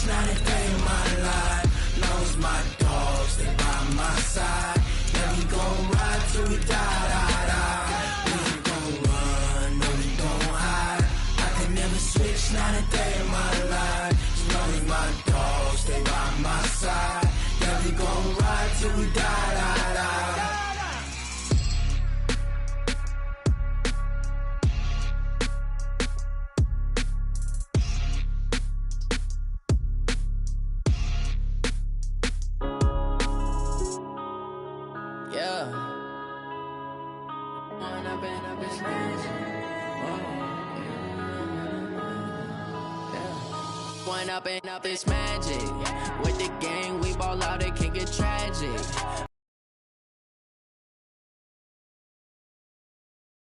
switch, not a day in my life. Long as my dogs, they by my side. Yeah, we gon' ride till we die, die, die. We ain't gon' run, no, we gon' hide. I can never switch, not a day in my life. As long as my dogs, they by my side. Yeah, we gon' ride till we die, die, die. Up it's magic. With the gang, we ball out, it can get tragic.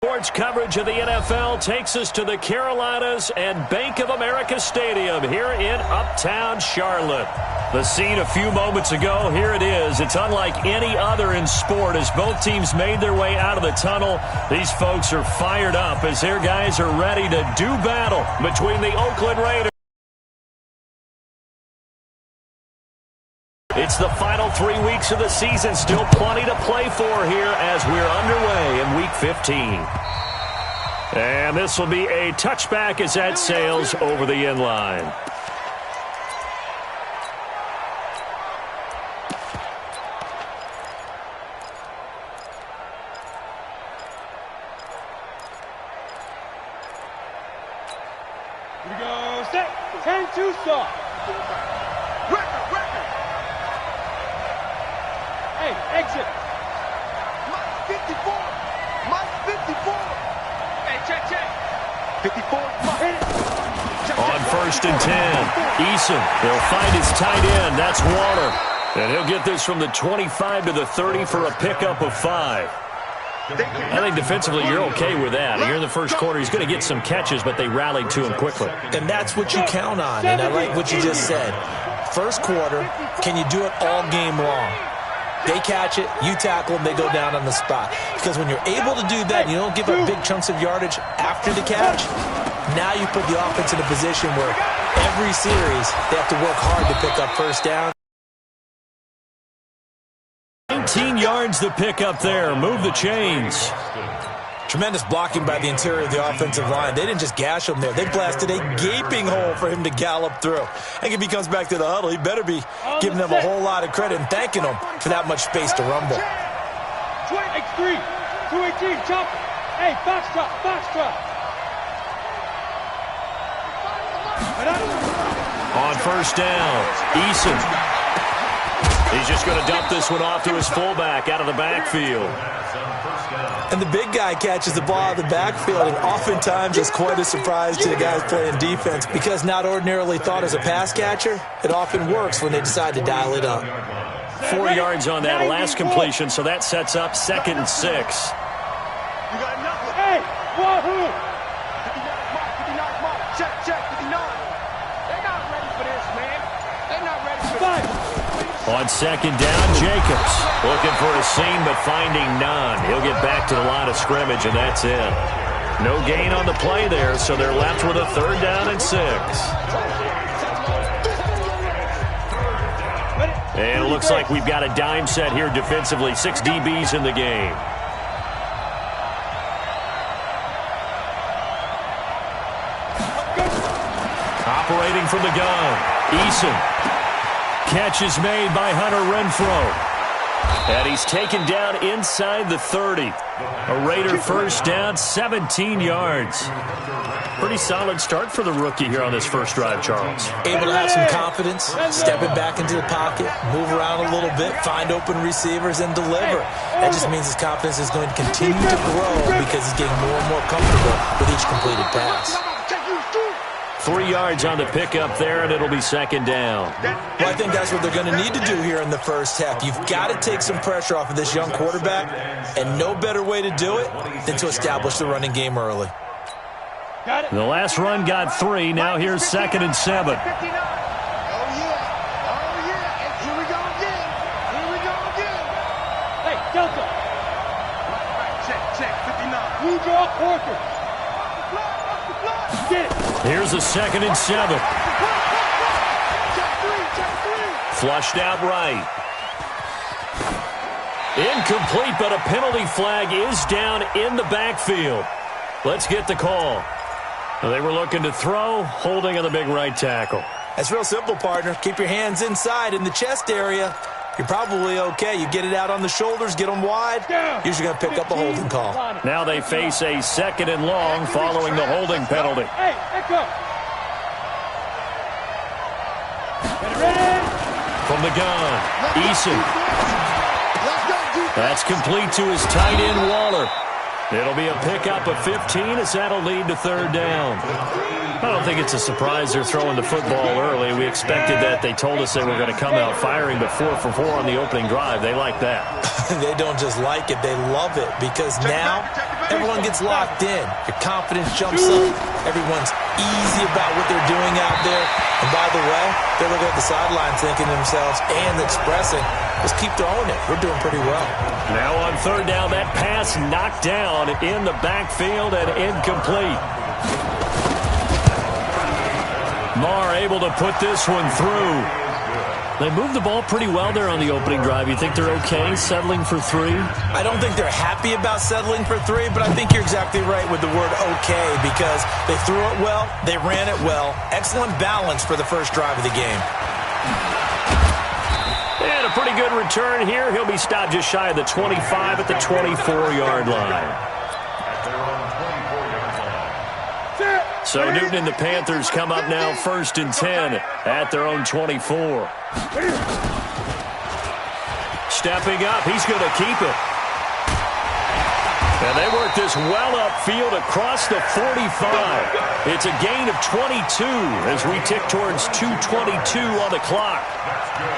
Sports coverage of the NFL takes us to the Carolinas and Bank of America Stadium here in Uptown Charlotte. The scene a few moments ago, here it is. It's unlike any other in sport as both teams made their way out of the tunnel. These folks are fired up as their guys are ready to do battle between the Oakland Raiders. It's the final 3 weeks of the season. Still plenty to play for here as we're underway in Week 15. And this will be a touchback as that sails over the end line. Here we go. Set. 10-2 stop. Hey, exit. Mike 54. Mike 54. Hey, check. 54. Hit it. On 1st and 10, Eason, he'll find his tight end. That's Warner. And he'll get this from the 25 to the 30 for a pickup of 5. I think defensively you're okay with that. Here in the first quarter, he's going to get some catches, but they rallied to him quickly. And that's what you count on, and I like what you just said. First quarter, can you do it all game long? They catch it, you tackle them, they go down on the spot. Because when you're able to do that, you don't give up big chunks of yardage after the catch, now you put the offense in a position where every series they have to work hard to pick up first down. 19 yards to pick up there. Move the chains. Tremendous blocking by the interior of the offensive line. They didn't just gash him there. They blasted a gaping hole for him to gallop through. I think if he comes back to the huddle, he better be giving them a whole lot of credit and thanking them for that much space to rumble. X3, 218, chop. Hey, box drop. On 1st down, Eason. He's just going to dump this one off to his fullback out of the backfield. And the big guy catches the ball out of the backfield, and oftentimes it's quite a surprise to the guys playing defense because not ordinarily thought as a pass catcher, it often works when they decide to dial it up. 4 yards on that last completion, so that sets up 2nd and 6. You got nothing. Hey, wahoo! 59 mark. Check, 59. They're not ready for this, man. They're not ready for this. On 2nd down, Jacobs looking for a seam but finding none. He'll get back to the line of scrimmage, and that's it. No gain on the play there, so they're left with a 3rd down and 6. And it looks like we've got a dime set here defensively. 6 DBs in the game. Operating from the gun, Eason. Catch is made by Hunter Renfrow. And he's taken down inside the 30. A Raider first down, 17 yards. Pretty solid start for the rookie here on this first drive, Charles. Able to have some confidence, stepping back into the pocket, move around a little bit, find open receivers, and deliver. That just means his confidence is going to continue to grow because he's getting more and more comfortable with each completed pass. 3 yards on the pickup there, and it'll be 2nd down. Well, I think that's what they're going to need to do here in the first half. You've got to take some pressure off of this young quarterback, and no better way to do it than to establish the running game early. The last run got 3. Now here's 2nd and 7. Oh, yeah. Here we go again. Hey, Delta. Check. 59. Blue draw, Orchard. Get it. Here's a 2nd and 7. Flushed out right. Incomplete, but a penalty flag is down in the backfield. Let's get the call. They were looking to throw, holding on the big right tackle. That's real simple, partner. Keep your hands inside in the chest area. You're probably okay. You get it out on the shoulders, get them wide. Usually going to pick up a holding call. Now they face a 2nd and long following the holding penalty. Hey, let's go. From the gun, Eason. That's complete to his tight end, Waller. It'll be a pickup of 15 as that'll lead to 3rd down. I don't think it's a surprise they're throwing the football early. We expected that. They told us they were going to come out firing, but 4 for 4 on the opening drive. They like that. They don't just like it, they love it, because now everyone gets locked in. Your confidence jumps up. Everyone's easy about what they're doing out there. And by the way, they're looking at the sidelines thinking to themselves and expressing, just keep throwing it. We're doing pretty well. Now on 3rd down, that pass knocked down in the backfield and incomplete. Marr able to put this one through. They moved the ball pretty well there on the opening drive. You think they're okay settling for 3? I don't think they're happy about settling for 3, but I think you're exactly right with the word okay, because they threw it well, they ran it well. Excellent balance for the first drive of the game. And a pretty good return here. He'll be stopped just shy of the 25 at the 24-yard line. So Newton and the Panthers come up now 1st and 10 at their own 24. Stepping up, he's going to keep it. And they work this well upfield across the 45. It's a gain of 22 as we tick towards 2:22 on the clock.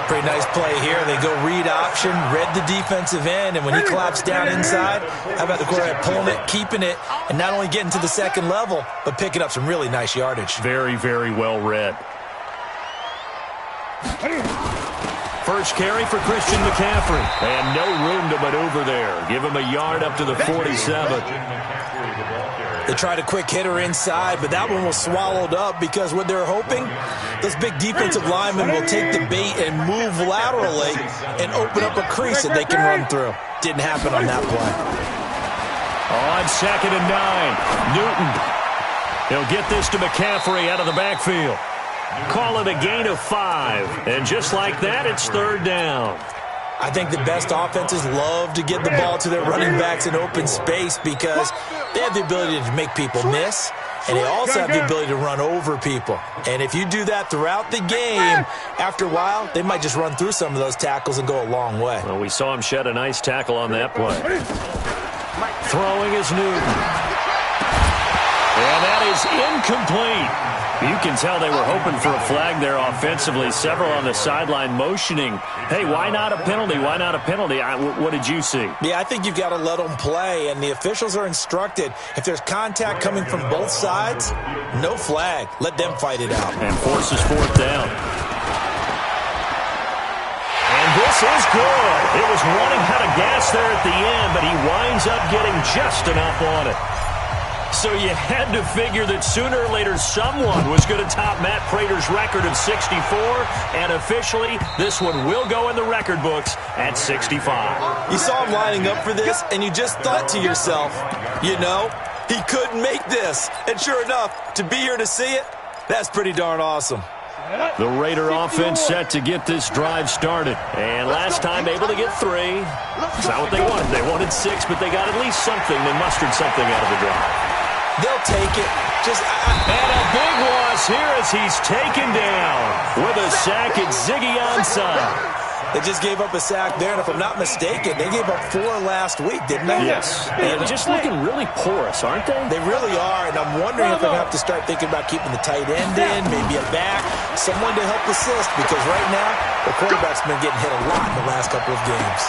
Pretty nice play here. They go read option, read the defensive end, and when he claps down inside, how about the quarterback pulling it, keeping it, and not only getting to the 2nd level, but picking up some really nice yardage. Very, very well read. First carry for Christian McCaffrey. And no room to maneuver there. Give him a yard up to the 47. They tried a quick hitter inside, but that one was swallowed up because what they're hoping, those big defensive linemen will take the bait and move laterally and open up a crease that they can run through. Didn't happen on that play. On 2nd and 9, Newton. He'll get this to McCaffrey out of the backfield. Call it a gain of 5. And just like that, it's 3rd down. I think the best offenses love to get the ball to their running backs in open space because they have the ability to make people miss, and they also have the ability to run over people. And if you do that throughout the game, after a while, they might just run through some of those tackles and go a long way. Well, we saw him shed a nice tackle on that play. Throwing is Newton. And that is incomplete. You can tell they were hoping for a flag there offensively. Several on the sideline motioning, hey, why not a penalty? Why not a penalty? What did you see? Yeah, I think you've got to let them play, and the officials are instructed, if there's contact coming from both sides, no flag. Let them fight it out. And forces 4th down. And this is good. It was running out of gas there at the end, but he winds up getting just enough on it. So you had to figure that sooner or later someone was going to top Matt Prater's record of 64, and officially this one will go in the record books at 65. You saw him lining up for this, and you just thought to yourself, you know, he couldn't make this. And sure enough, to be here to see it, that's pretty darn awesome. The Raider offense set to get this drive started. And last time able to get 3. It's not what they wanted. They wanted 6, but they got at least something. They mustered something out of the drive. They'll take it. And a big loss here as he's taken down with a sack at Ziggy Ansah. They just gave up a sack there, and if I'm not mistaken, they gave up 4 last week, didn't they? Yes. And just looking really porous, aren't they? They really are, and I'm wondering if they're going to have to start thinking about keeping the tight end in, maybe a back, someone to help assist, because right now, the quarterback's been getting hit a lot in the last couple of games.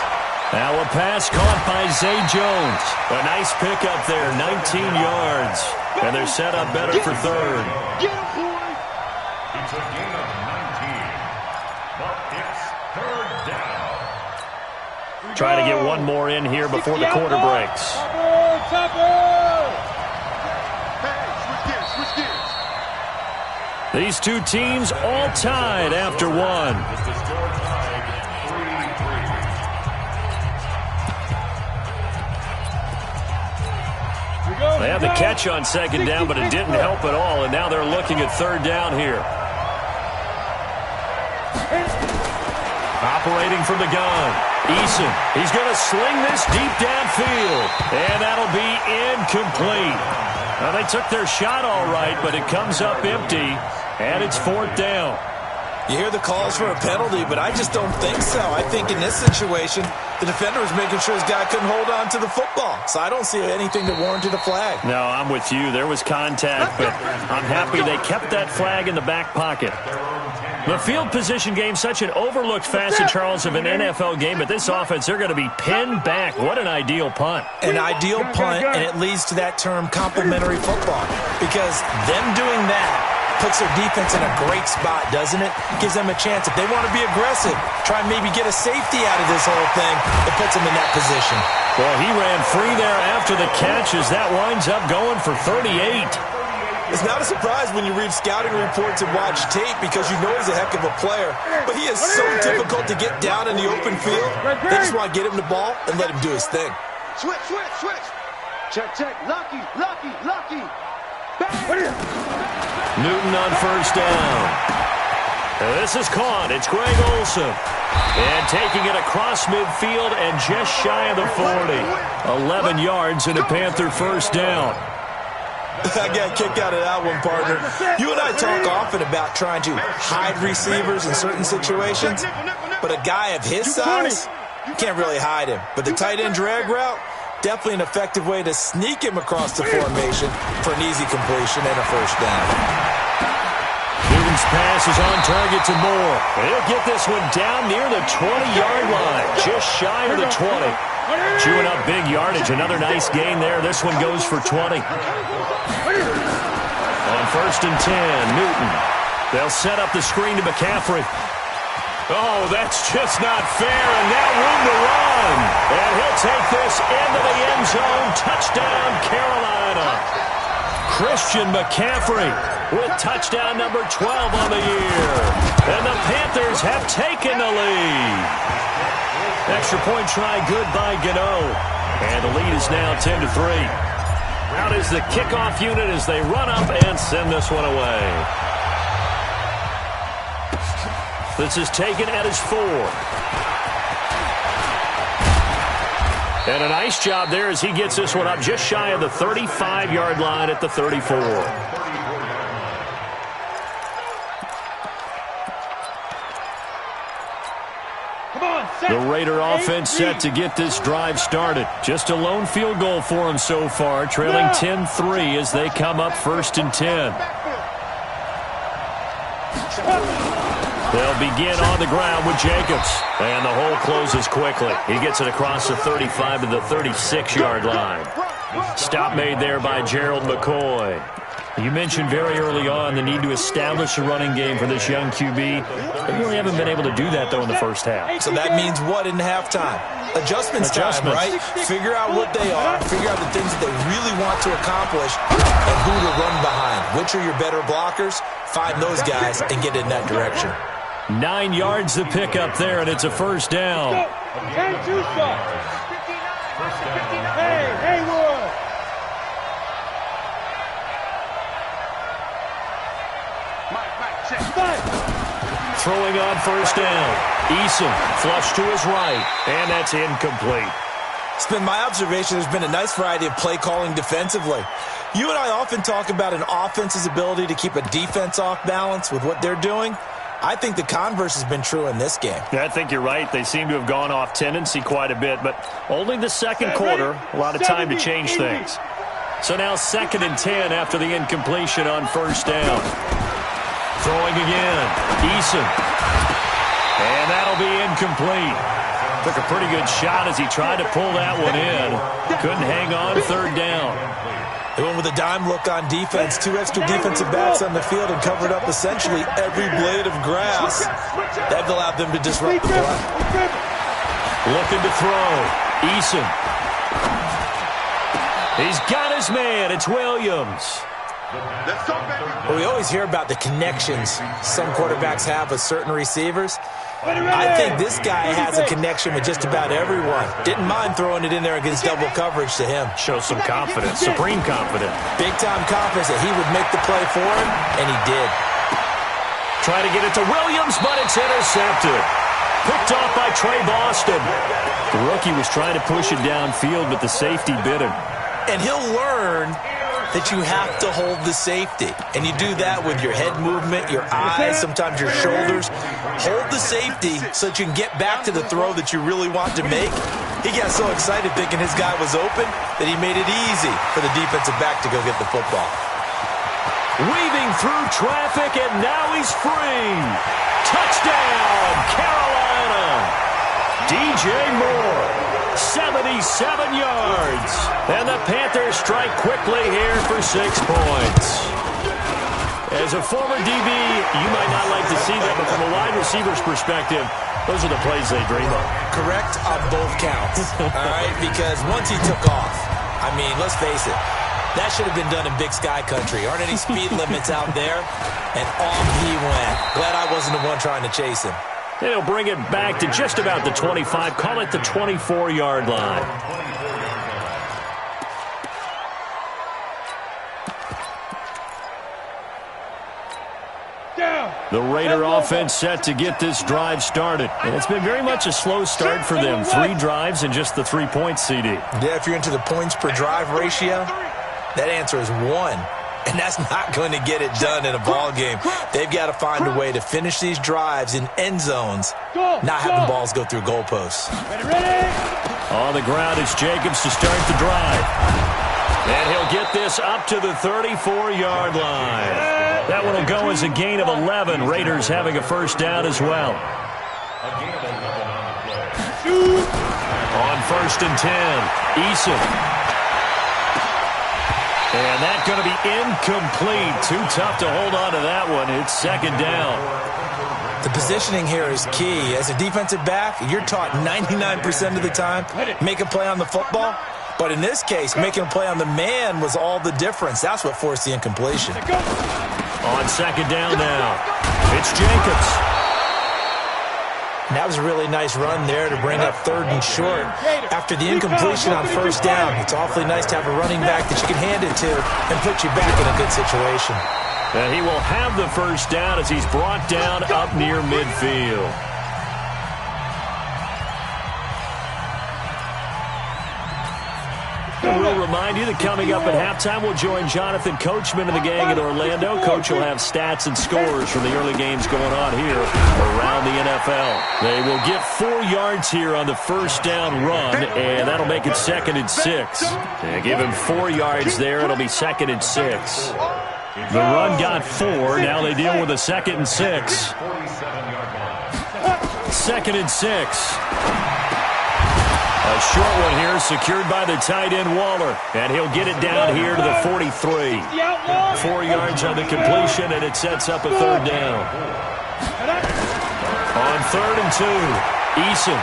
Now a pass caught by Zay Jones. A nice pickup there, 19 yards. And they're set up better for 3rd. It's a gain of 19, but it's 3rd down. Try to get one more in here before the quarter breaks. These two teams all tied after 1. had the catch on second down, but it didn't help at all, and now they're looking at third down here. Operating from the gun, Eason. He's going to sling this deep downfield, and that'll be incomplete. Now, they took their shot all right, but it comes up empty, and it's fourth down. You hear the calls for a penalty, but I just don't think so. I think in this situation, the defender was making sure his guy couldn't hold on to the football. So I don't see anything that warranted a flag. No, I'm with you. There was contact, but I'm happy they kept that flag in the back pocket. The field position game, such an overlooked facet, Charles, of an NFL game, but this offense, they're going to be pinned back. What an ideal punt. An ideal punt, and it leads to that term complementary football, because them doing that puts their defense in a great spot, doesn't it? Gives them a chance. If they want to be aggressive, try and maybe get a safety out of this whole thing, it puts them in that position. Well, he ran free there after the catch as that winds up going for 38. It's not a surprise when you read scouting reports and watch tape because you know he's a heck of a player, but he is so difficult to get down in the open field. They just want to get him the ball and let him do his thing. Switch, switch, switch. Check, check. Lucky, lucky, lucky. Newton on first down. This is caught. It's Greg Olsen. And taking it across midfield and just shy of the 40. 11 yards and a Panther first down. I got a kick out of that one, partner. You and I talk often about trying to hide receivers in certain situations, but a guy of his size, you can't really hide him. But the tight end drag route, definitely an effective way to sneak him across the formation for an easy completion and a first down. Newton's pass is on target to Moore. He'll get this one down near the 20-yard line, just shy of the 20. Chewing up big yardage. Another nice gain there. This one goes for 20. On first and 10, Newton. They'll set up the screen to McCaffrey. Oh, that's just not fair, and now room to run. And he'll take this into the end zone. Touchdown, Carolina. Christian McCaffrey with touchdown number 12 on the year. And the Panthers have taken the lead. Extra point try good by Gano. And the lead is now 10-3. Out is the kickoff unit as they run up and send this one away. This is taken at his 4. And a nice job there as he gets this one up just shy of the 35-yard line at the 34. The Raider offense set to get this drive started. Just a lone field goal for them so far, trailing 10-3 as they come up first and 10. They'll begin on the ground with Jacobs. And the hole closes quickly. He gets it across the 35 to the 36-yard line. Stop made there by Gerald McCoy. You mentioned very early on the need to establish a running game for this young QB. They really haven't been able to do that, though, in the first half. So that means what in halftime? Adjustments time, right? Figure out what they are. Figure out the things that they really want to accomplish and who to run behind. Which are your better blockers? Find those guys and get in that direction. 9 yards to pick up there, and it's a first down. Hey, Haywood. Throwing on first down. Eason flush to his right, and that's incomplete. It's been my observation there's been a nice variety of play calling defensively. You and I often talk about an offense's ability to keep a defense off balance with what they're doing. I think the converse has been true in this game. I think you're right. They seem to have gone off tendency quite a bit, but only the second quarter, a lot of time to change things. So now 2nd and 10 after the incompletion on first down. Throwing again, Eason. And that'll be incomplete. Took a pretty good shot as he tried to pull that one in. Couldn't hang on, third down. They went with a dime look on defense. 2 extra defensive backs on the field and covered up essentially every blade of grass. That allowed them to disrupt the play. Looking to throw. Eason. He's got his man. It's Williams. Let's go, baby. Well, we always hear about the connections some quarterbacks have with certain receivers. I think this guy has a connection with just about everyone. Didn't mind throwing it in there against double coverage to him. Shows some confidence, supreme confidence. Big-time confidence that he would make the play for him, and he did. Trying to get it to Williams, but it's intercepted. Picked off by Trey Boston. The rookie was trying to push it downfield, but the safety bit him. And he'll learn that you have to hold the safety. And you do that with your head movement, your eyes, sometimes your shoulders. Hold the safety so that you can get back to the throw that you really want to make. He got so excited thinking his guy was open that he made it easy for the defensive back to go get the football. Weaving through traffic, and now he's free. Touchdown, Carolina. DJ Moore, 77 yards. And the Panthers strike quickly here for 6 points. As a former DB, you might not like to see that, but from a wide receiver's perspective, those are the plays they dream of. Correct on both counts, all right? Because once he took off, I mean, let's face it, that should have been done in Big Sky Country. Aren't any speed limits out there? And off he went. Glad I wasn't the one trying to chase him. They'll bring it back to just about the 25. Call it the 24-yard line. The Raider offense set to get this drive started. And it's been very much a slow start for them. 3 drives and just the 3 points, CD. Yeah, if you're into the points per drive ratio, that answer is 1. And that's not going to get it done in a ball game. They've got to find a way to finish these drives in end zones, not having balls go through goalposts. On the ground, it's Jacobs to start the drive. And he'll get this up to the 34-yard line. That one will go as a gain of 11. Raiders having a first down as well. On 1st and 10, Eason. And that's going to be incomplete. Too tough to hold on to that one. It's 2nd down. The positioning here is key. As a defensive back, you're taught 99% of the time, make a play on the football. But in this case, making a play on the man was all the difference. That's what forced the incompletion. On 2nd down now, it's Jacobs. And that was a really nice run there to bring up 3rd and short. After the incompletion on 1st down, it's awfully nice to have a running back that you can hand it to and put you back in a good situation. And he will have the first down as he's brought down up near midfield. And we'll remind you that coming up at halftime, we'll join Jonathan Coachman and the gang in Orlando. Coach will have stats and scores from the early games going on here around the NFL. They will get 4 yards here on the first down run, and that'll make it 2nd and 6. They give him 4 yards there. It'll be 2nd and 6. The run got 4. Now they deal with a 2nd and 6. 2nd and 6. A short one here secured by the tight end Waller. And he'll get it down here to the 43. 4 yards on the completion, and it sets up a 3rd down. On 3rd and 2, Eason.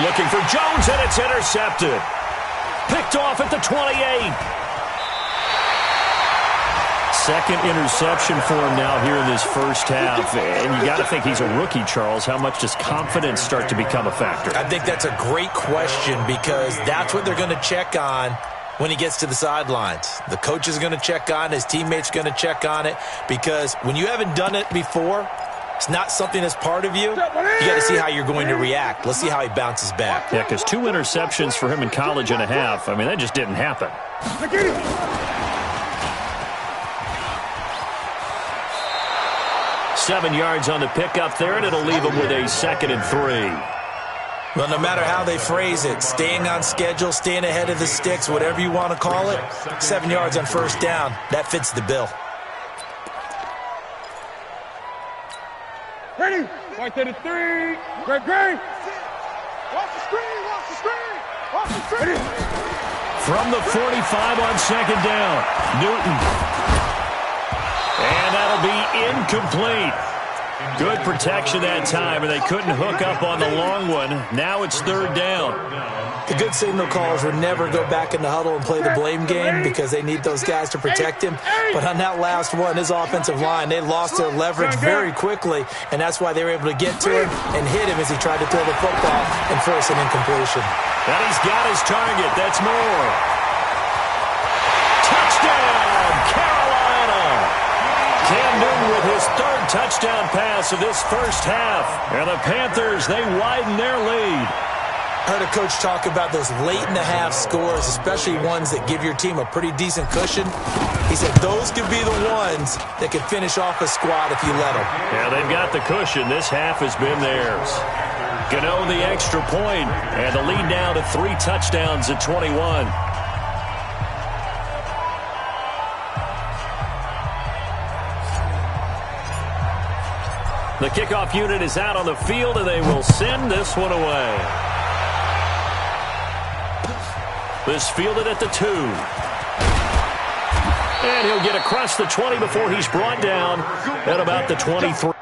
Looking for Jones, and it's intercepted. Picked off at the 28. 2nd interception for him now here in this first half. And you got to think he's a rookie, Charles. How much does confidence start to become a factor? I think that's a great question because that's what they're going to check on when he gets to the sidelines. The coach is going to check on it. His teammates are going to check on it because when you haven't done it before, it's not something that's part of you. You got to see how you're going to react. Let's see how he bounces back. Yeah, because 2 interceptions for him in college and a half. I mean, that just didn't happen. 7 yards on the pickup there, and it'll leave him with a 2nd and 3. Well, no matter how they phrase it, staying on schedule, staying ahead of the sticks, whatever you want to call it, 7 yards on 1st down, that fits the bill. Ready? Right to the 3. Great. Watch the screen. Watch the screen. From the 45 on 2nd down, Newton. And that'll be incomplete. Good protection that time, and they couldn't hook up on the long one. Now it's third down. The good signal callers would never go back in the huddle and play the blame game because they need those guys to protect him. But on that last one, his offensive line, they lost their leverage very quickly, and that's why they were able to get to him and hit him as he tried to throw the football and force an incompletion. And he's got his target. That's Moore. Touchdown, Carolina! Cam Newton with his third touchdown pass of this first half. And the Panthers, they widen their lead. I heard a coach talk about those late-in-the-half scores, especially ones that give your team a pretty decent cushion. He said those could be the ones that could finish off a squad if you let them. Yeah, they've got the cushion. This half has been theirs. Gano the extra point, and the lead now to 3 touchdowns at 21. The kickoff unit is out on the field, and they will send this one away. This fielded at the 2. And he'll get across the 20 before he's brought down at about the 23.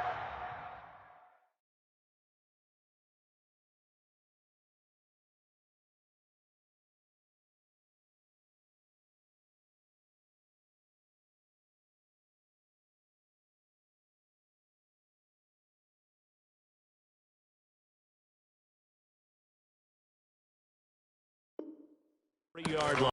Yard line.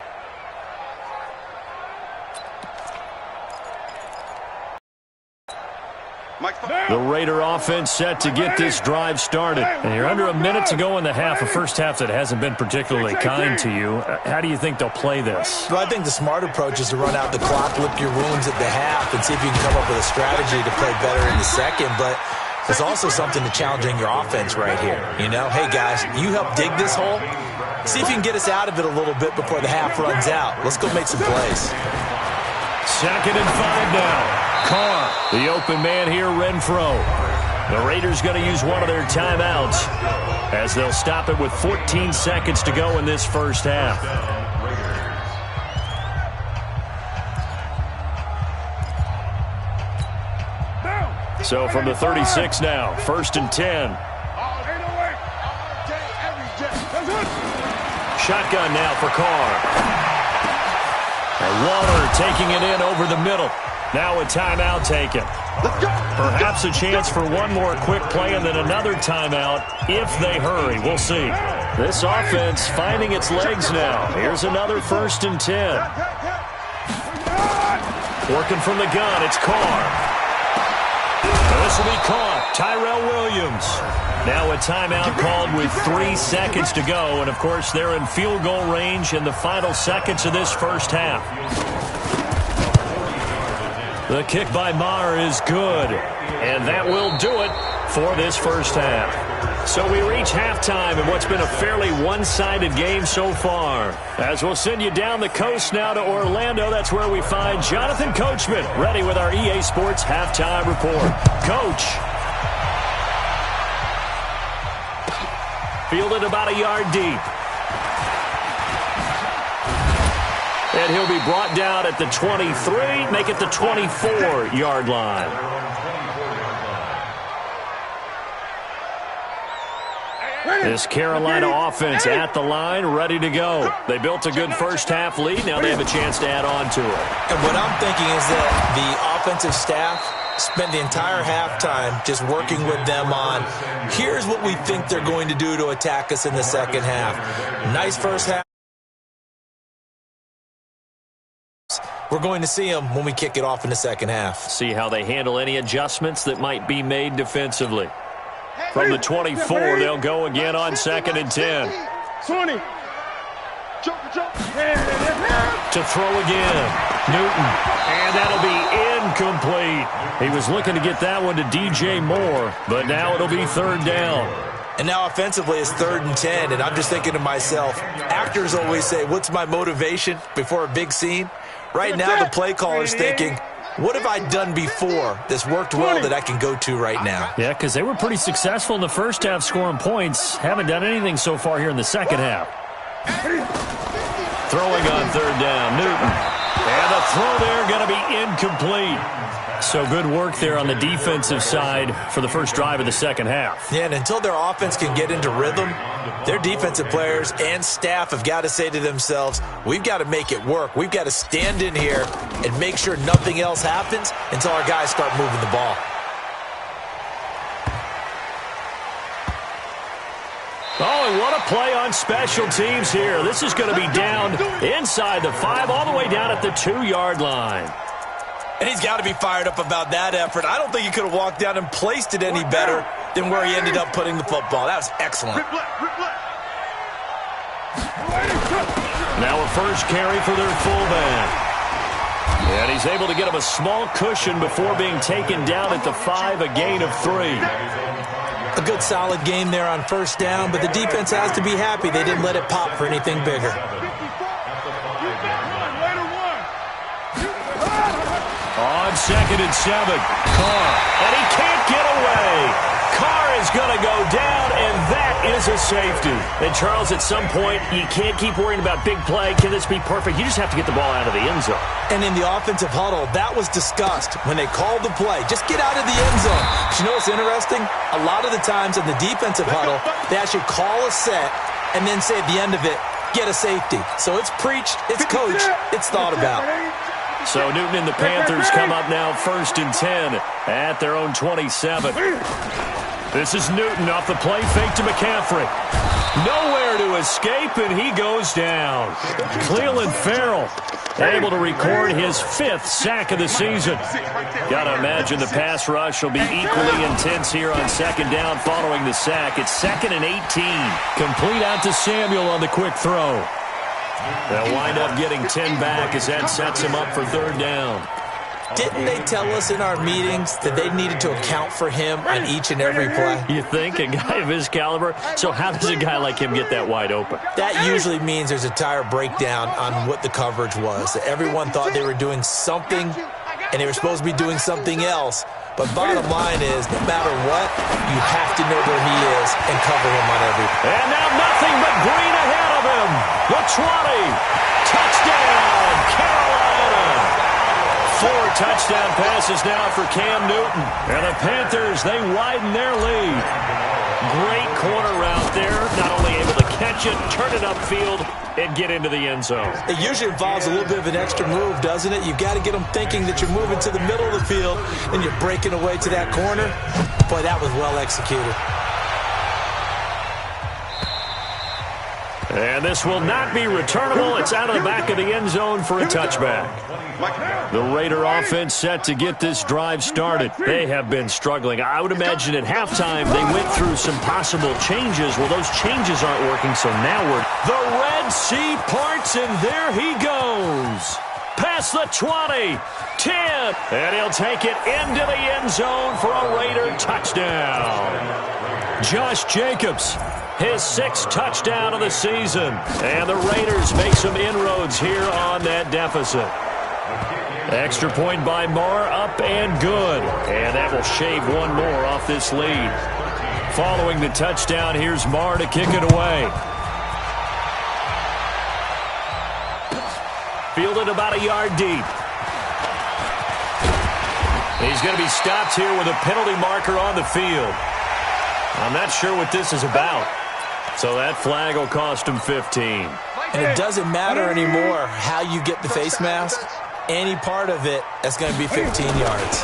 The Raider offense set to get this drive started. And you're under a minute to go in the half, a first half that hasn't been particularly kind to you. How do you think they'll play this? Well, I think the smart approach is to run out the clock, lick your wounds at the half, and see if you can come up with a strategy to play better in the second. But there's also something to challenging your offense right here. You know, hey, guys, you help dig this hole. See if you can get us out of it a little bit before the half runs out. Let's go make some plays. 2nd and 5 now. Carr, the open man here, Renfro. The Raiders going to use one of their timeouts as they'll stop it with 14 seconds to go in this first half. So from the 36 now, 1st and 10. Shotgun now for Carr. And Waller taking it in over the middle. Now a timeout taken. Perhaps a chance for one more quick play and then another timeout if they hurry. We'll see. This offense finding its legs now. Here's another 1st and 10. Working from the gun, it's Carr. And this will be caught. Tyrell Williams. Now a timeout called with 3 seconds to go. And, of course, they're in field goal range in the final seconds of this first half. The kick by Maher is good. And that will do it for this first half. So we reach halftime in what's been a fairly one-sided game so far. As we'll send you down the coast now to Orlando, that's where we find Jonathan Coachman ready with our EA Sports Halftime Report. Coach. Fielded about a yard deep. And he'll be brought down at the 23, make it the 24-yard line. This Carolina offense at the line, ready to go. They built a good first half lead. Now they have a chance to add on to it. And what I'm thinking is that the offensive staff spent the entire halftime just working with them on, here's what we think they're going to do to attack us in the second half. Nice first half. We're going to see them when we kick it off in the second half. See how they handle any adjustments that might be made defensively. From the 24, they'll go again on 2nd and 10. 20. To throw again. Newton. And that'll be incomplete. He was looking to get that one to DJ Moore, but now it'll be 3rd down. And now offensively it's 3rd and 10, and I'm just thinking to myself, actors always say, what's my motivation before a big scene? Right now the play caller's thinking, what have I done before that's worked well that I can go to right now? Yeah, because they were pretty successful in the first half scoring points. Haven't done anything so far here in the second half. Throwing on 3rd down, Newton. And the throw there going to be incomplete. So good work there on the defensive side for the first drive of the second half. Yeah, and until their offense can get into rhythm, their defensive players and staff have got to say to themselves, we've got to make it work. We've got to stand in here and make sure nothing else happens until our guys start moving the ball. Oh, and what a play on special teams here. This is going to be down inside the 5, all the way down at the 2-yard line. And he's got to be fired up about that effort. I don't think he could have walked down and placed it any better than where he ended up putting the football. That was excellent. Now a first carry for their fullback. And he's able to get him a small cushion before being taken down at the 5, a gain of 3. A good solid game there on first down, but the defense has to be happy they didn't let it pop for anything bigger. On 2nd and 7, Carr, and he can't get away. Carr is going to go down, and that is a safety. And, Charles, at some point, you can't keep worrying about big play. Can this be perfect? You just have to get the ball out of the end zone. And in the offensive huddle, that was discussed when they called the play. Just get out of the end zone. But you know what's interesting? A lot of the times in the defensive huddle, they actually call a set and then say at the end of it, get a safety. So it's preached, it's coached, it's thought about. So Newton and the Panthers come up now 1st and 10 at their own 27. This is Newton off the play fake to McCaffrey. Nowhere to escape, and he goes down. Cleveland Farrell able to record his 5th sack of the season. Got to imagine the pass rush will be equally intense here on 2nd down following the sack. It's 2nd and 18. Complete out to Samuel on the quick throw. They'll wind up getting 10 back as that sets him up for 3rd down. Didn't they tell us in our meetings that they needed to account for him on each and every play? You think? A guy of his caliber? So how does a guy like him get that wide open? That usually means there's a entire breakdown on what the coverage was. That everyone thought they were doing something, and they were supposed to be doing something else. But bottom line is, no matter what, you have to know where he is and cover him on everything. And now nothing but green ahead of him. The 20. Touchdown, Carolina. 4 touchdown passes now for Cam Newton. And the Panthers, they widen their lead. Great corner route there. Not only able to catch it, turn it upfield, and get into the end zone. It usually involves a little bit of an extra move, doesn't it? You've got to get them thinking that you're moving to the middle of the field and you're breaking away to that corner. Boy, that was well executed. And this will not be returnable. It's out of the back of the end zone for a touchback. The Raider offense set to get this drive started. They have been struggling. I would imagine at halftime they went through some possible changes. Well, those changes aren't working, so now the Red Sea parts, and there he goes. Past the 20, 10, and he'll take it into the end zone for a Raider touchdown. Josh Jacobs, his 6th touchdown of the season. And the Raiders make some inroads here on that deficit. Extra point by Marr, up and good. And that will shave one more off this lead. Following the touchdown, here's Marr to kick it away. Fielded about a yard deep. He's going to be stopped here with a penalty marker on the field. I'm not sure what this is about. So that flag will cost him 15. And it doesn't matter anymore how you get the face mask. Any part of it, that's going to be 15 yards.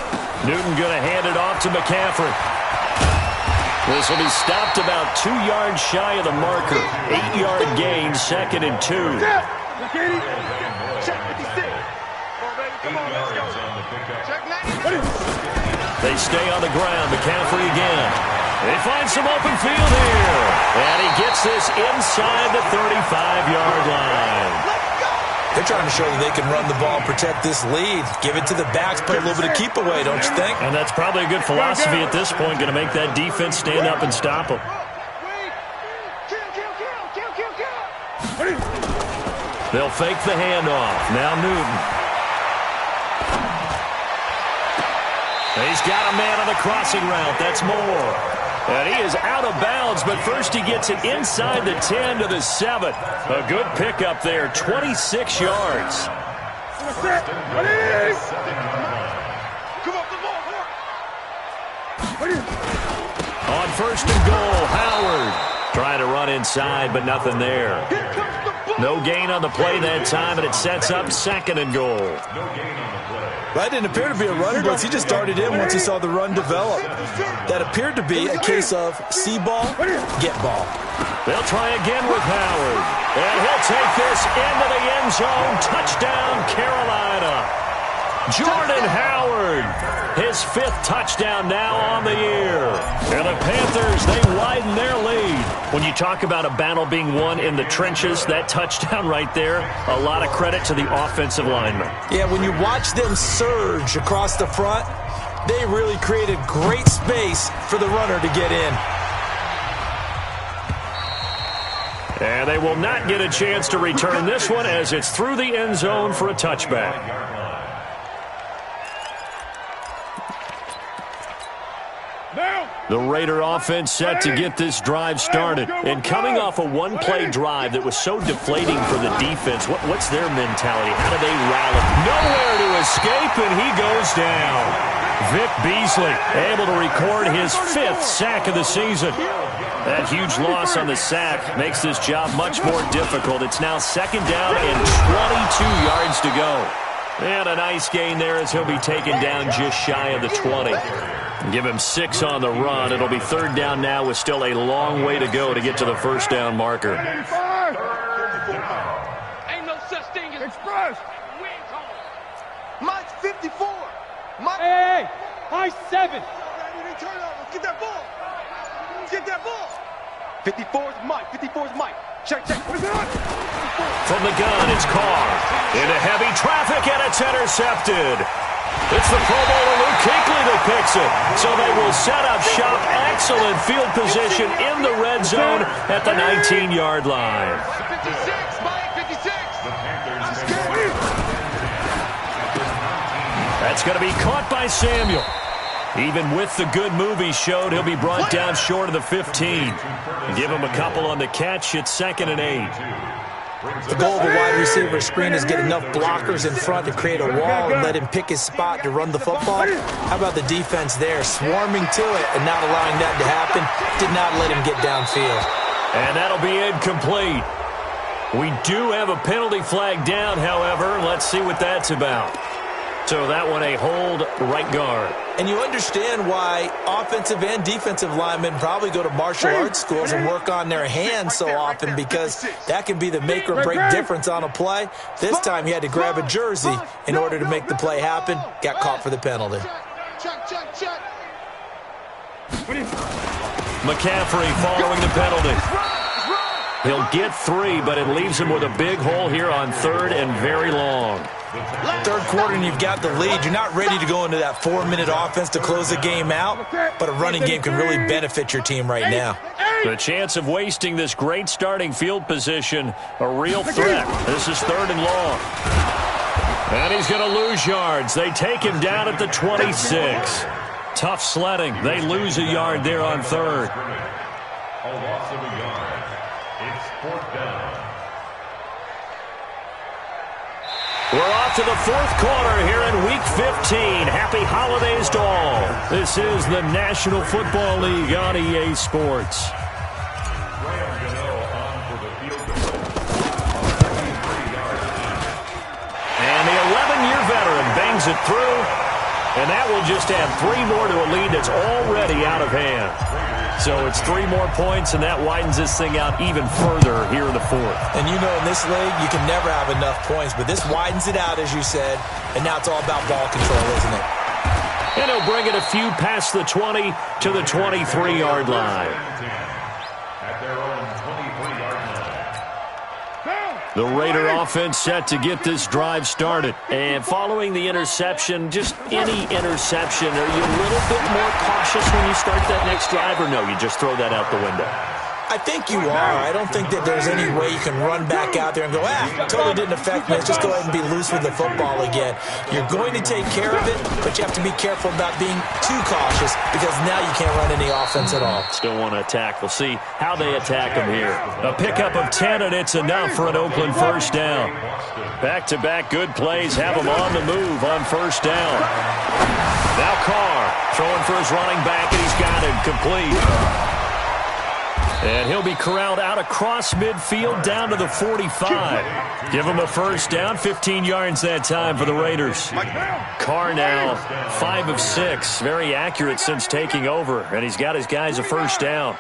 Newton going to hand it off to McCaffrey. This will be stopped about 2 yards shy of the marker. 8-yard gain, 2nd and 2. They stay on the ground. McCaffrey again. They find some open field here. And he gets this inside the 35-yard line. They're trying to show that they can run the ball, protect this lead, give it to the backs, play a little bit of keep away, don't you think? And that's probably a good philosophy at this point, going to make that defense stand up and stop them. They'll fake the handoff. Now Newton. He's got a man on the crossing route. That's Moore. And he is out of bounds, but first he gets it inside the 10 to the 7. A good pickup there, 26 yards. On first and goal, Howard trying to run inside, but nothing there. No gain on the play that time, and it sets up second and goal. That didn't appear to be a run blitz. He just darted in once he saw the run develop. That appeared to be a case of see ball, get ball. They'll try again with Howard. And he'll take this into the end zone. Touchdown, Carolina. Jordan Howard, his 5th touchdown now on the year. And the Panthers, they widen their lead. When you talk about a battle being won in the trenches, that touchdown right there, a lot of credit to the offensive linemen. Yeah, when you watch them surge across the front, they really created great space for the runner to get in. And they will not get a chance to return this one as it's through the end zone for a touchback. The Raider offense set to get this drive started. And coming off a one-play drive that was so deflating for the defense, what's their mentality? How do they rally? Nowhere to escape, and he goes down. Vic Beasley able to record his 5th sack of the season. That huge loss on the sack makes this job much more difficult. It's now second down and 22 yards to go. And a nice gain there as he'll be taken down just shy of the 20. Give him 6 on the run. It'll be third down now with still a long way to go to get to the first down marker. Ain't no such thing as express. Mike's 54. Mike. Hey, high 7. Get that ball. Get that ball. 54's Mike. 54's Mike. Check. From the gun, it's Carr. Into heavy traffic, and it's intercepted. It's the Pro Bowler Luke Kuechly that picks it. So they will set up shop. Excellent field position in the red zone at the 19-yard line. 56, Mike, 56. That's going to be caught by Samuel. Even with the good move he showed, he'll be brought down short of the 15. Give him a couple on the catch. It's 2nd and 8. The goal of a wide receiver screen is get enough blockers in front to create a wall and let him pick his spot to run the football. How about the defense there, swarming to it and not allowing that to happen? Did not let him get downfield. And that'll be incomplete. We do have a penalty flag down, however. Let's see what that's about. So that one a hold right guard. And you understand why offensive and defensive linemen probably go to martial arts schools and work on their hands so often, because that can be the make or break difference on a play. This time he had to grab a jersey in order to make the play happen. Got caught for the penalty. Check. McCaffrey following the penalty. He'll get 3, but it leaves him with a big hole here on 3rd and very long. Third quarter and you've got the lead. You're not ready to go into that 4-minute offense to close the game out, but a running game can really benefit your team right now. The chance of wasting this great starting field position, a real threat. This is 3rd and long. And he's going to lose yards. They take him down at the 26. Tough sledding. They lose a yard there on 3rd. A loss of a yard. It's 4th down. We're off to the 4th quarter here in Week 15. Happy holidays to all. This is the National Football League on EA Sports. And the 11-year veteran bangs it through, and that will just add 3 more to a lead that's already out of hand. So it's 3 more points, and that widens this thing out even further here in the 4th. And you know in this league, you can never have enough points, but this widens it out, as you said, and now it's all about ball control, isn't it? And he'll bring it a few past the 20 to the 23-yard line. At their own 23-yard line. The Raider offense set to get this drive started. And following the interception, just any interception, are you a little bit more cautious when you start that next drive, or no, you just throw that out the window? I think you are. I don't think that there's any way you can run back out there and go, totally didn't affect me. Let's just go ahead and be loose with the football again. You're going to take care of it, but you have to be careful about being too cautious, because now you can't run any offense at all. Still want to attack. We'll see how they attack them here. A pickup of 10, and it's enough for an Oakland first down. Back-to-back good plays have them on the move on first down. Now Carr throwing for his running back, and he's got him complete. And he'll be corralled out across midfield down to the 45. Give him a first down, 15 yards that time for the Raiders. Carr now 5 of 6, very accurate since taking over, and he's got his guys a first down.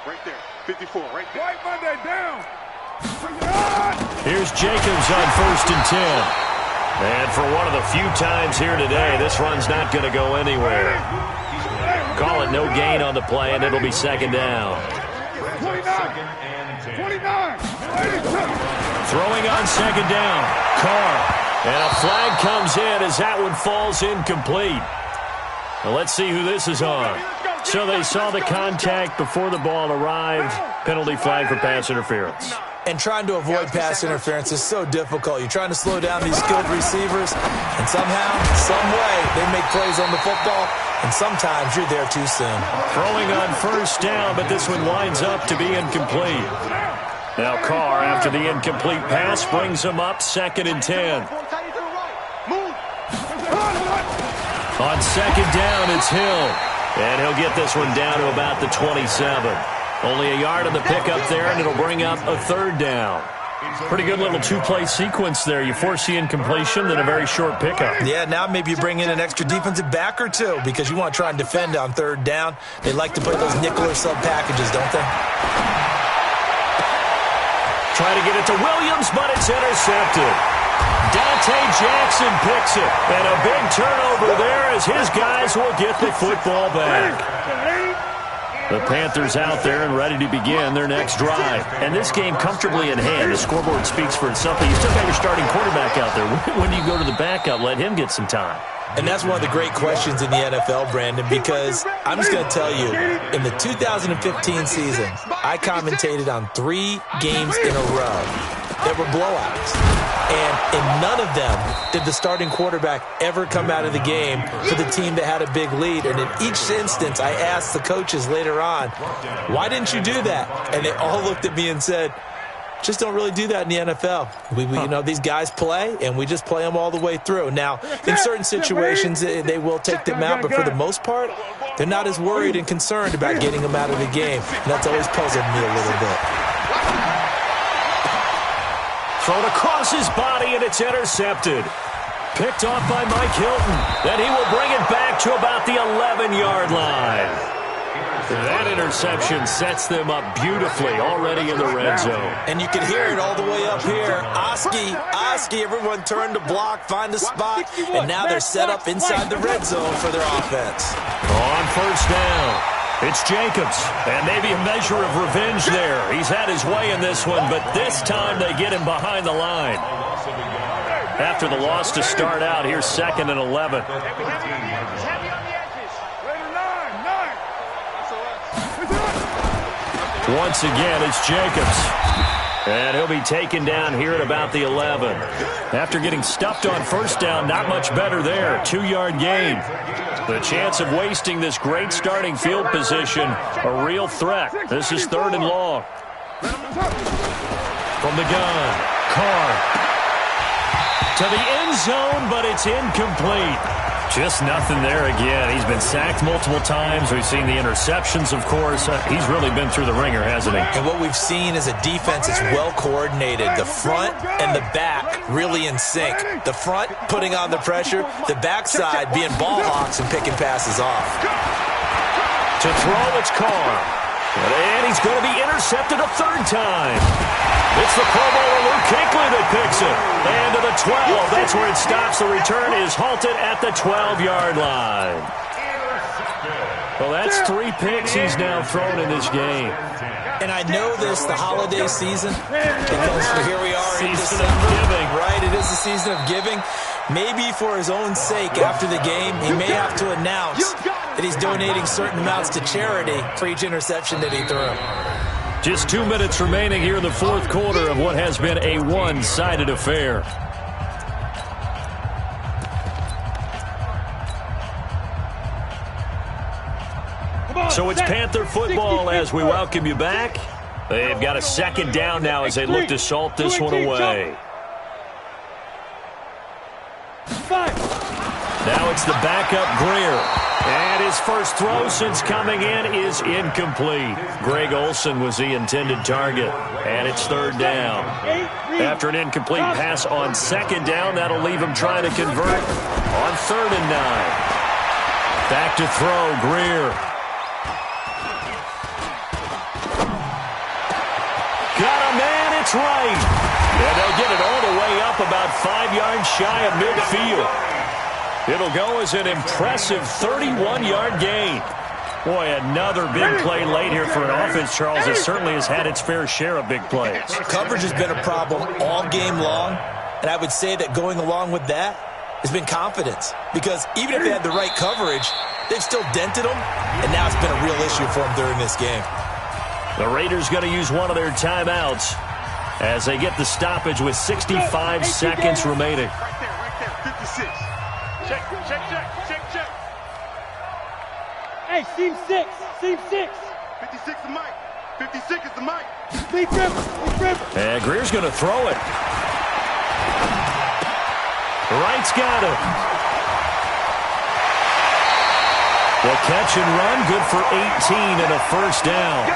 Right there, 54, right there. White Monday down. Here's Jacobs on 1st and 10. And for one of the few times here today, this run's not going to go anywhere. Call it no gain on the play, and it'll be second down. 29. Throwing on second down, Carr. And a flag comes in as that one falls incomplete. Well, let's see who this is on. So they saw the contact before the ball arrived. Penalty flag for pass interference. And trying to avoid pass interference is so difficult. You're trying to slow down these skilled receivers, and somehow, some way, they make plays on the football, and sometimes you're there too soon. Throwing on first down, but this one winds up to be incomplete. Now Carr, after the incomplete pass, brings him up 2nd and 10. On second down, it's Hill. And he'll get this one down to about the 27. Only a yard on the pickup there, and it'll bring up a 3rd down. Pretty good little two-play sequence there. You force the incompletion, then a very short pickup. Yeah, now maybe you bring in an extra defensive back or two because you want to try and defend on 3rd down. They like to play those nickel or sub packages, don't they? Try to get it to Williams, but it's intercepted. Dante Jackson picks it, and a big turnover there as his guys will get the football back. The Panthers out there and ready to begin their next drive. And this game comfortably in hand. The scoreboard speaks for itself. You still got your starting quarterback out there. When do you go to the backup? Let him get some time. And that's one of the great questions in the NFL, Brandon, because I'm just going to tell you, in the 2015 season, I commentated on 3 games in a row that were blowouts. And in none of them did the starting quarterback ever come out of the game for the team that had a big lead. And in each instance, I asked the coaches later on, why didn't you do that? And they all looked at me and said, just don't really do that in the NFL. We you know, these guys play, and we just play them all the way through. Now, in certain situations, they will take them out, but for the most part, they're not as worried and concerned about getting them out of the game. And that's always puzzled me a little bit. Thrown across his body, and it's intercepted. Picked off by Mike Hilton. Then he will bring it back to about the 11-yard line. That interception sets them up beautifully already in the red zone. And you can hear it all the way up here. Oski, everyone turned to block, find a spot, and now they're set up inside the red zone for their offense. On first down, it's Jacobs, and maybe a measure of revenge there. He's had his way in this one, but this time they get him behind the line. After the loss to start out, here's 2nd and 11. Once again, it's Jacobs. And he'll be taken down here at about the 11. After getting stuffed on first down, not much better there. 2-yard gain. The chance of wasting this great starting field position, a real threat. This is 3rd and long. From the gun, Carr. To the end zone, but it's incomplete. Just nothing there again. He's been sacked multiple times. We've seen the interceptions, of course. He's really been through the ringer, hasn't he? And what we've seen is a defense that's well coordinated. The front and the back really in sync. The front putting on the pressure. The backside being ball hawks and picking passes off. To throw, it's Carr. And he's going to be intercepted a 3rd time. It's the Pro Bowler Luke Kuechly that picks it. And to the 12. That's where it stops. The return is halted at the 12-yard line. Well, that's 3 picks he's now thrown in this game. And I know this, the holiday season, because here we are in December, giving. Right? It is the season of giving. Maybe for his own sake after the game, he may have to announce that he's donating certain amounts to charity for each interception that he threw. Just 2 minutes remaining here in the 4th quarter of what has been a one-sided affair. So it's Panther football as we welcome you back. They've got a 2nd down now as they look to salt this one away. Now it's the backup Greer. And his first throw since coming in is incomplete. Greg Olsen was the intended target, and it's third down. After an incomplete pass on second down, that'll leave him trying to convert on 3rd and 9. Back to throw, Greer. Got a man, it's right. And they'll get it all the way up about 5 yards shy of midfield. It'll go as an impressive 31-yard gain. Boy, another big play late here for an offense, Charles, that certainly has had its fair share of big plays. Coverage has been a problem all game long, and I would say that going along with that has been confidence. Because even if they had the right coverage, they've still dented them, and now it's been a real issue for them during this game. The Raiders going to use one of their timeouts as they get the stoppage with 65 seconds remaining. Right there, 56. Check. Hey, seam 6. 56 is Mike. 56 is the Mike. Lead River. And Greer's going to throw it. Wright's got it. The catch and run, good for 18 and a first down.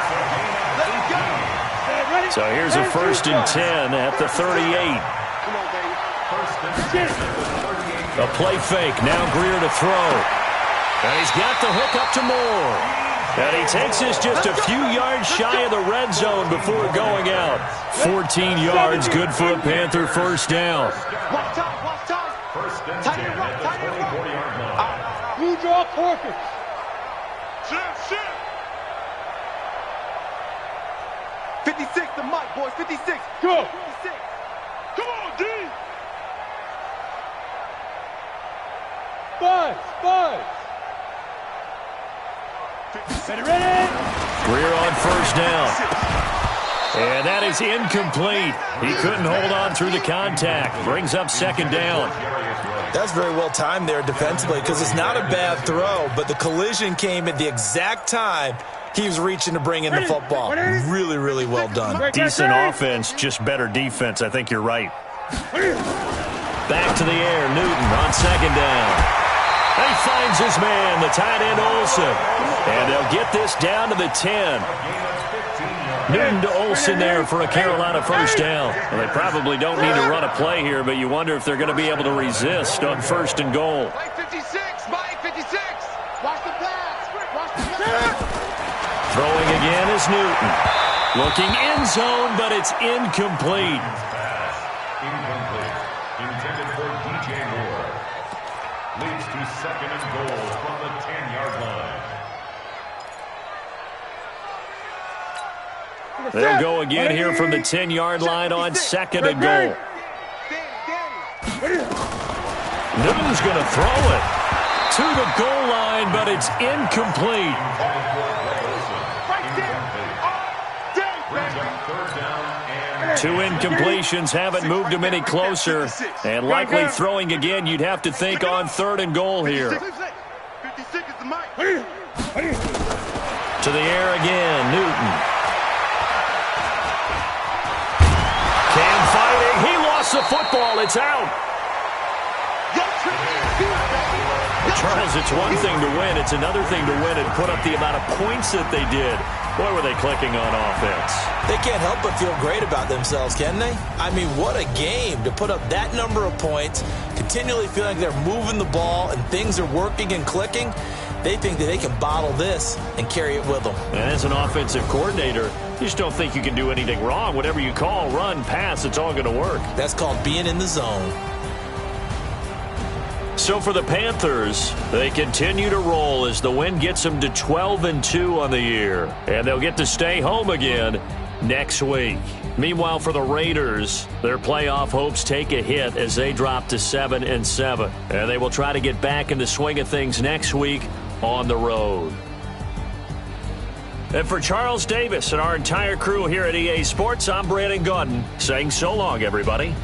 So here's a 1st and 10 at the 38. Come on, baby. A play fake. Now Greer to throw. And he's got the hook up to Moore. And he takes this just a few yards shy of the red zone before going out. 14 yards, good for a Panther first down. Watch time. First and 10 Tight it at the 40-yard line. Blue draw Corkers. Shit. 56 to Mike, boys. 56. Go. 56. Come on, D. Buzz. Ready? Greer on first down. And that is incomplete. He couldn't hold on through the contact. Brings up 2nd down. That's very well timed there defensively because it's not a bad throw, but the collision came at the exact time he was reaching to bring in the football. Really, really well done. Decent offense, just better defense. I think you're right. Back to the air. Newton on 2nd down. He finds his man, the tight end Olsen. And they'll get this down to the 10. Newton to Olsen there for a Carolina first down. Well, they probably don't need to run a play here, but you wonder if they're going to be able to resist on 1st and goal. Mike 56. Watch the pass. Throwing again is Newton. Looking end zone, but it's incomplete. Incomplete. Intended for DJ Moore. Leads to 2nd and goal from the 10-yard line. They'll go again here from the 10-yard line on 2nd and goal. Newton's going to throw it to the goal line, but it's incomplete. Two incompletions haven't moved him any closer. And likely throwing again, you'd have to think on 3rd and goal here. 56 is the Mike. To the air again, Newton. Cam fighting. He lost the football. It's out. Charles, it's one thing to win. It's another thing to win and put up the amount of points that they did. Boy, were they clicking on offense. They can't help but feel great about themselves, can they? I mean, what a game to put up that number of points, continually feeling like they're moving the ball and things are working and clicking. They think that they can bottle this and carry it with them. And as an offensive coordinator, you just don't think you can do anything wrong. Whatever you call, run, pass, it's all going to work. That's called being in the zone. So for the Panthers, they continue to roll as the win gets them to 12-2 on the year. And they'll get to stay home again next week. Meanwhile, for the Raiders, their playoff hopes take a hit as they drop to 7-7. And they will try to get back in the swing of things next week on the road. And for Charles Davis and our entire crew here at EA Sports, I'm Brandon Gaudin saying so long, everybody.